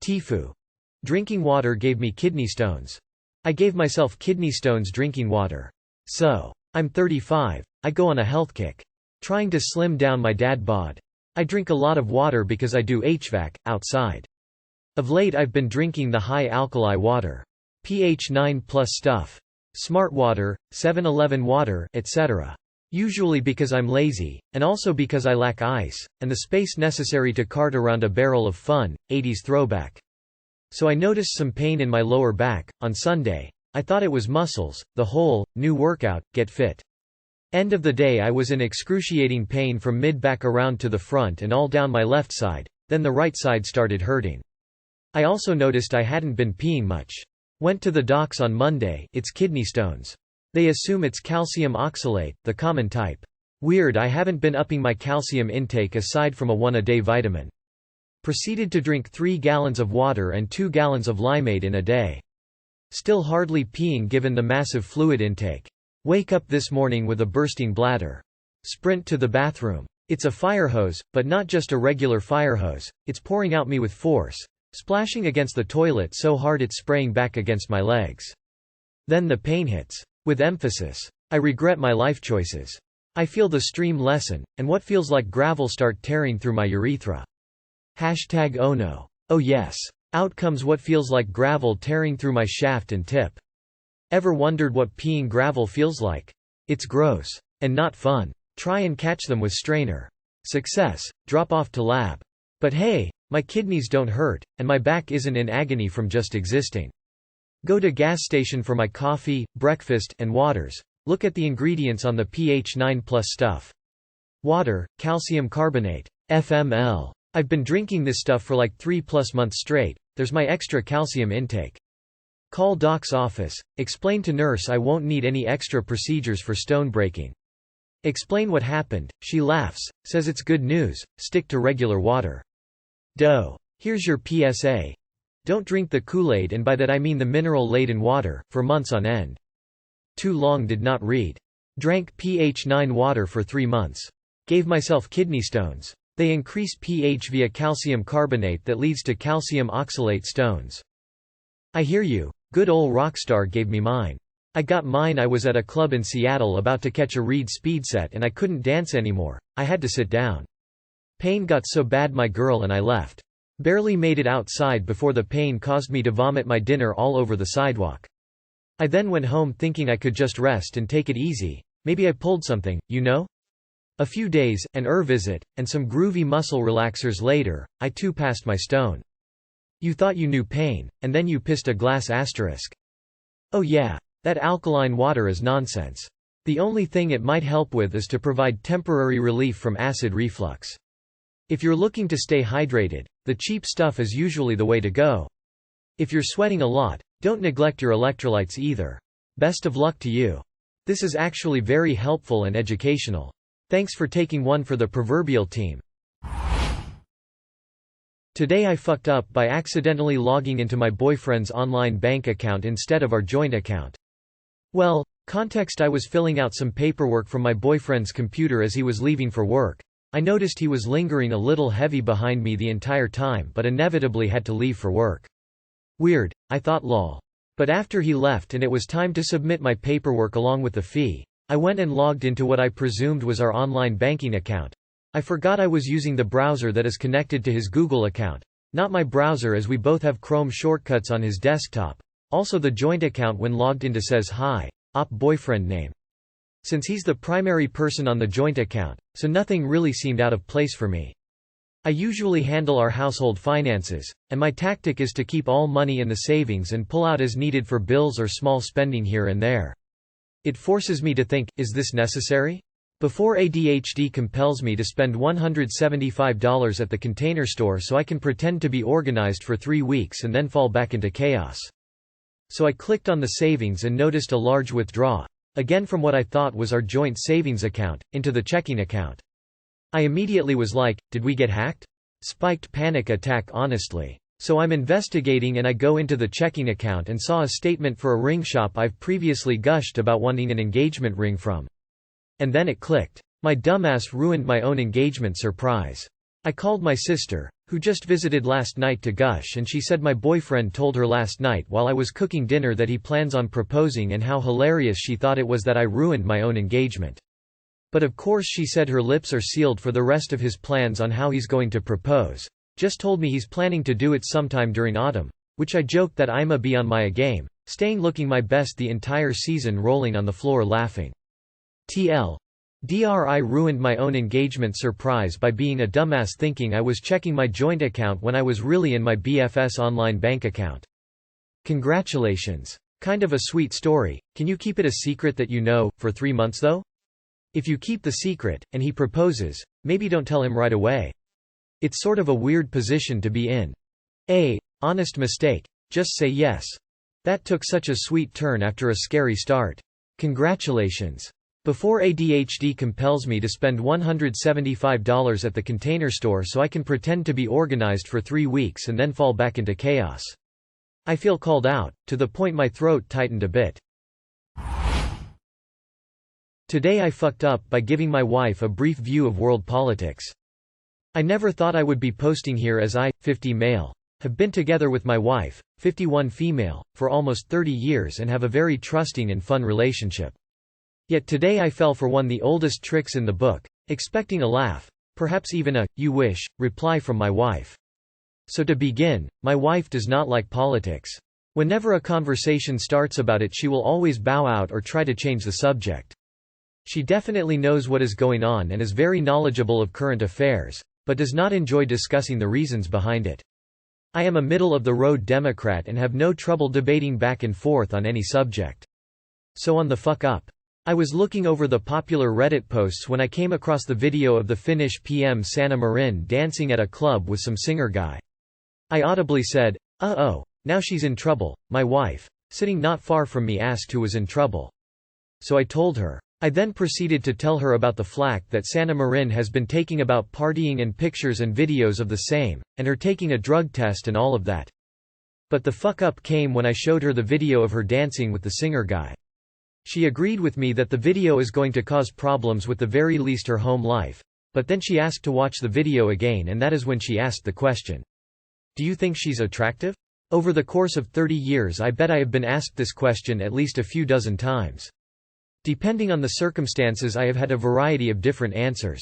Tifu. Drinking water gave me kidney stones. I gave myself kidney stones drinking water. So. I'm 35. I go on a health kick. Trying to slim down my dad bod. I drink a lot of water because I do HVAC, outside. Of late I've been drinking the high alkali water. pH 9+ stuff. Smart water, 7-Eleven water, etc. Usually because I'm lazy, and also because I lack ice, and the space necessary to cart around a barrel of fun, 80s throwback. So I noticed some pain in my lower back. On Sunday. I thought it was muscles, the whole, new workout, get fit. End of the day I was in excruciating pain from mid-back around to the front and all down my left side, then the right side started hurting. I also noticed I hadn't been peeing much. Went to the docs on Monday, it's kidney stones. They assume it's calcium oxalate, the common type. Weird, I haven't been upping my calcium intake aside from a 1-a-day vitamin. Proceeded to drink 3 gallons of water and 2 gallons of limeade in a day. Still hardly peeing given the massive fluid intake. Wake up this morning with a bursting bladder. Sprint to the bathroom. It's a fire hose, but not just a regular fire hose, it's pouring out me with force, splashing against the toilet so hard it's spraying back against my legs. Then the pain hits. With emphasis. I regret my life choices. I feel the stream lessen, and what feels like gravel start tearing through my urethra. #Oh no. Oh yes. Out comes what feels like gravel tearing through my shaft and tip. Ever wondered what peeing gravel feels like? It's gross. And not fun. Try and catch them with strainer. Success. Drop off to lab. But hey, my kidneys don't hurt, and my back isn't in agony from just existing. Go to gas station for my coffee, breakfast, and waters. Look at the ingredients on the pH 9+ stuff. Water, calcium carbonate, FML. I've been drinking this stuff for like 3+ months straight. There's my extra calcium intake. Call doc's office. Explain to nurse I won't need any extra procedures for stone breaking. Explain what happened. She laughs, says it's good news, stick to regular water. Doh. Here's your PSA. Don't drink the Kool-Aid, and by that I mean the mineral-laden water, for months on end. Too long did not read. Drank pH 9 water for 3 months. Gave myself kidney stones. They increase pH via calcium carbonate that leads to calcium oxalate stones. I hear you. Good ol' rockstar gave me mine. I got mine. I was at a club in Seattle about to catch a Reed speed set and I couldn't dance anymore. I had to sit down. Pain got so bad my girl and I left. Barely made it outside before the pain caused me to vomit my dinner all over the sidewalk. I then went home thinking I could just rest and take it easy. Maybe I pulled something, you know? A few days, an visit, and some groovy muscle relaxers later, I too passed my stone. You thought you knew pain, and then you pissed a glass asterisk. Oh yeah, that alkaline water is nonsense. The only thing it might help with is to provide temporary relief from acid reflux. If you're looking to stay hydrated, the cheap stuff is usually the way to go. If you're sweating a lot, don't neglect your electrolytes either. Best of luck to you. This is actually very helpful and educational. Thanks for taking one for the proverbial team. Today I fucked up by accidentally logging into my boyfriend's online bank account instead of our joint account. Well, context: I was filling out some paperwork from my boyfriend's computer as he was leaving for work. I noticed he was lingering a little heavy behind me the entire time but inevitably had to leave for work. Weird, I thought, lol. But after he left and it was time to submit my paperwork along with the fee, I went and logged into what I presumed was our online banking account. I forgot I was using the browser that is connected to his Google account. Not my browser, as we both have Chrome shortcuts on his desktop. Also, the joint account when logged into says hi, op boyfriend name. Since he's the primary person on the joint account, so nothing really seemed out of place for me. I usually handle our household finances, and my tactic is to keep all money in the savings and pull out as needed for bills or small spending here and there. It forces me to think, is this necessary? Before ADHD compels me to spend $175 at the Container Store so I can pretend to be organized for 3 weeks and then fall back into chaos. So I clicked on the savings and noticed a large withdrawal, again from what I thought was our joint savings account, into the checking account. I immediately was like, did we get hacked? Spiked panic attack honestly. So I'm investigating and I go into the checking account and saw a statement for a ring shop I've previously gushed about wanting an engagement ring from. And then it clicked. My dumbass ruined my own engagement surprise. I called my sister, who just visited last night to gush, and she said my boyfriend told her last night while I was cooking dinner that he plans on proposing and how hilarious she thought it was that I ruined my own engagement. But of course she said her lips are sealed for the rest of his plans on how he's going to propose. Just told me he's planning to do it sometime during autumn, which I joked that I'ma be on my A-game, staying looking my best the entire season, rolling on the floor laughing. TLDR, I ruined my own engagement surprise by being a dumbass thinking I was checking my joint account when I was really in my BFS online bank account. Congratulations. Kind of a sweet story. Can you keep it a secret that you know, for 3 months though? If you keep the secret, and he proposes, maybe don't tell him right away. It's sort of a weird position to be in. Honest mistake. Just say yes. That took such a sweet turn after a scary start. Congratulations. Before ADHD compels me to spend $175 at the Container Store so I can pretend to be organized for 3 weeks and then fall back into chaos. I feel called out, to the point my throat tightened a bit. Today I fucked up by giving my wife a brief view of world politics. I never thought I would be posting here as I, 50 male, have been together with my wife, 51 female, for almost 30 years and have a very trusting and fun relationship. Yet today I fell for one of the oldest tricks in the book, expecting a laugh, perhaps even a, "you wish," reply from my wife. So to begin, my wife does not like politics. Whenever a conversation starts about it she will always bow out or try to change the subject. She definitely knows what is going on and is very knowledgeable of current affairs, but does not enjoy discussing the reasons behind it. I am a middle-of-the-road Democrat and have no trouble debating back and forth on any subject. So on the fuck up. I was looking over the popular Reddit posts when I came across the video of the Finnish PM Sanna Marin dancing at a club with some singer guy. I audibly said, "Uh-oh, now she's in trouble." My wife, sitting not far from me, asked who was in trouble. So I told her. I then proceeded to tell her about the flack that Sanna Marin has been taking about partying and pictures and videos of the same, and her taking a drug test and all of that. But the fuck up came when I showed her the video of her dancing with the singer guy. She agreed with me that the video is going to cause problems with the very least her home life, but then she asked to watch the video again, and that is when she asked the question, "Do you think she's attractive?" Over the course of 30 years I bet I have been asked this question at least a few dozen times. Depending on the circumstances I have had a variety of different answers.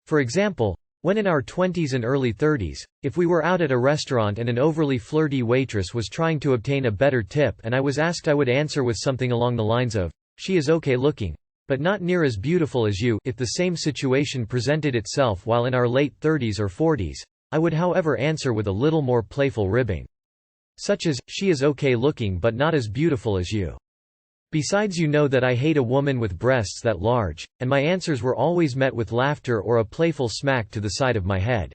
For example, when in our 20s and early 30s, if we were out at a restaurant and an overly flirty waitress was trying to obtain a better tip and I was asked, I would answer with something along the lines of, "She is okay looking, but not near as beautiful as you." If the same situation presented itself while in our late 30s or 40s, I would however answer with a little more playful ribbing. Such as, "She is okay looking but not as beautiful as you. Besides, you know that I hate a woman with breasts that large," and my answers were always met with laughter or a playful smack to the side of my head.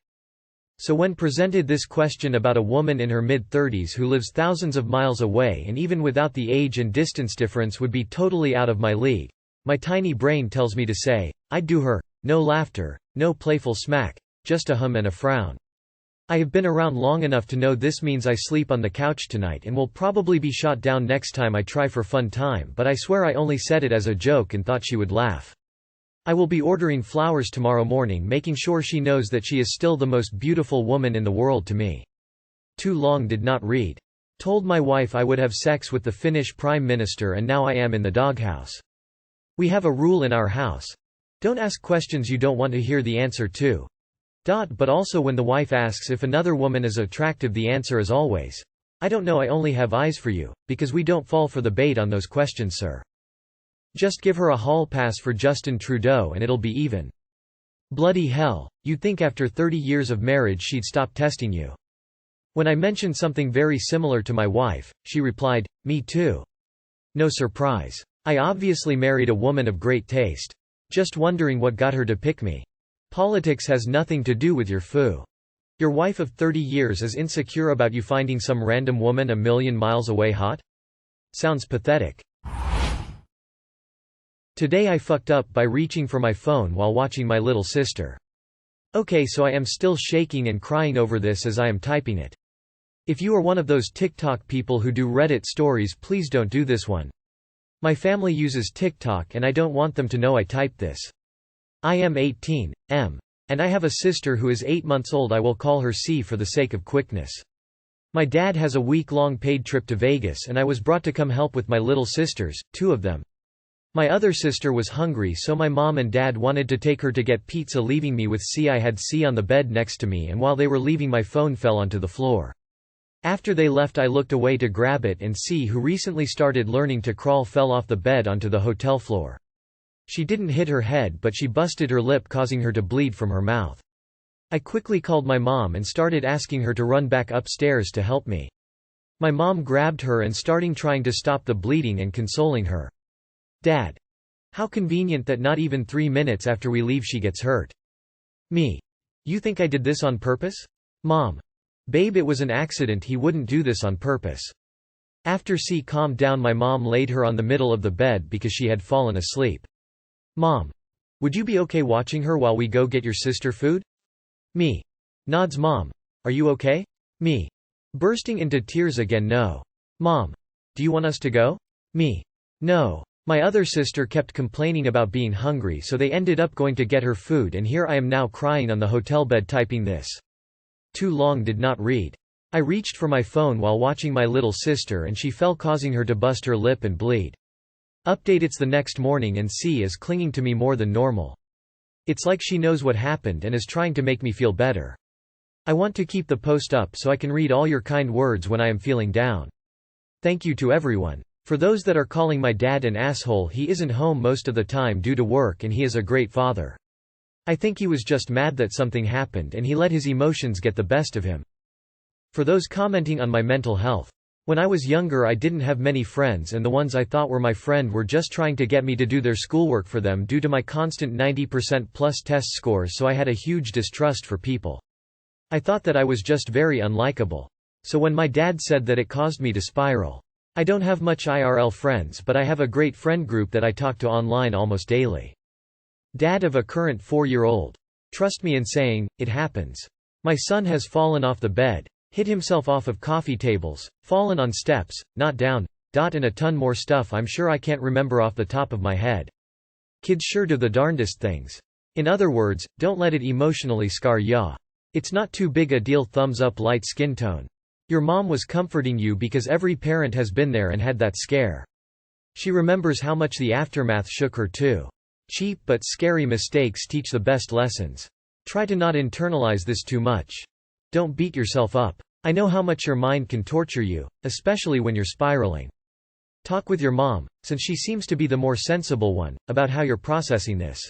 So when presented this question about a woman in her mid-30s who lives thousands of miles away and even without the age and distance difference would be totally out of my league, my tiny brain tells me to say, "I'd do her." No laughter, no playful smack, just a hum and a frown. I have been around long enough to know this means I sleep on the couch tonight and will probably be shot down next time I try for fun time, but I swear I only said it as a joke and thought she would laugh. I will be ordering flowers tomorrow morning, making sure she knows that she is still the most beautiful woman in the world to me. Too long did not read. Told my wife I would have sex with the Finnish Prime Minister and now I am in the doghouse. We have a rule in our house. Don't ask questions you don't want to hear the answer to. But also when the wife asks if another woman is attractive, the answer is always, "I don't know, I only have eyes for you," because we don't fall for the bait on those questions, sir. Just give her a hall pass for Justin Trudeau and it'll be even. Bloody hell, you'd think after 30 years of marriage she'd stop testing you. When I mentioned something very similar to my wife, she replied, "Me too." No surprise. I obviously married a woman of great taste. Just wondering what got her to pick me. Politics has nothing to do with your foo. Your wife of 30 years is insecure about you finding some random woman a million miles away hot? Sounds pathetic. Today I fucked up by reaching for my phone while watching my little sister. Okay, so I am still shaking and crying over this as I am typing it. If you are one of those TikTok people who do Reddit stories, please don't do this one. My family uses TikTok and I don't want them to know I typed this. I am 18, And I have a sister who is 8 months old. I will call her C for the sake of quickness. My dad has a week-long paid trip to Vegas and I was brought to come help with my little sisters, 2 of them. My other sister was hungry, so my mom and dad wanted to take her to get pizza, leaving me with C. I had C on the bed next to me, and while they were leaving my phone fell onto the floor. After they left I looked away to grab it, and C, who recently started learning to crawl, fell off the bed onto the hotel floor. She didn't hit her head, but she busted her lip, causing her to bleed from her mouth. I quickly called my mom and started asking her to run back upstairs to help me. My mom grabbed her and starting trying to stop the bleeding and consoling her. Dad. How convenient that not even 3 minutes after we leave she gets hurt. Me. You think I did this on purpose? Mom. Babe, it was an accident, he wouldn't do this on purpose. After C calmed down, my mom laid her on the middle of the bed because she had fallen asleep. Mom. Would you be okay watching her while we go get your sister food? Me. Nods. Mom. Are you okay? Me. Bursting into tears again. No. Mom. Do you want us to go? Me. No. My other sister kept complaining about being hungry, so they ended up going to get her food, and here I am now crying on the hotel bed typing this. Too long, did not read. I reached for my phone while watching my little sister and she fell, causing her to bust her lip and bleed. Update: it's the next morning and C is clinging to me more than normal. It's like she knows what happened and is trying to make me feel better. I want to keep the post up so I can read all your kind words when I am feeling down. Thank you to everyone. For those that are calling my dad an asshole, he isn't home most of the time due to work and he is a great father. I think he was just mad that something happened and he let his emotions get the best of him. For those commenting on my mental health. When I was younger I didn't have many friends, and the ones I thought were my friend were just trying to get me to do their schoolwork for them due to my constant 90% plus test scores, so I had a huge distrust for people. I thought that I was just very unlikable. So when my dad said that, it caused me to spiral. I don't have much IRL friends, but I have a great friend group that I talk to online almost daily. Dad of a current 4-year-old. Trust me in saying, it happens. My son has fallen off the bed, hit himself off of coffee tables, fallen on steps, not down, and a ton more stuff I'm sure I can't remember off the top of my head. Kids sure do the darndest things. In other words, don't let it emotionally scar ya. It's not too big a deal. Thumbs up. Light skin tone. Your mom was comforting you because every parent has been there and had that scare. She remembers how much the aftermath shook her too. Cheap but scary mistakes teach the best lessons. Try to not internalize this too much. Don't beat yourself up. I know how much your mind can torture you, especially when you're spiraling. Talk with your mom, since she seems to be the more sensible one, about how you're processing this.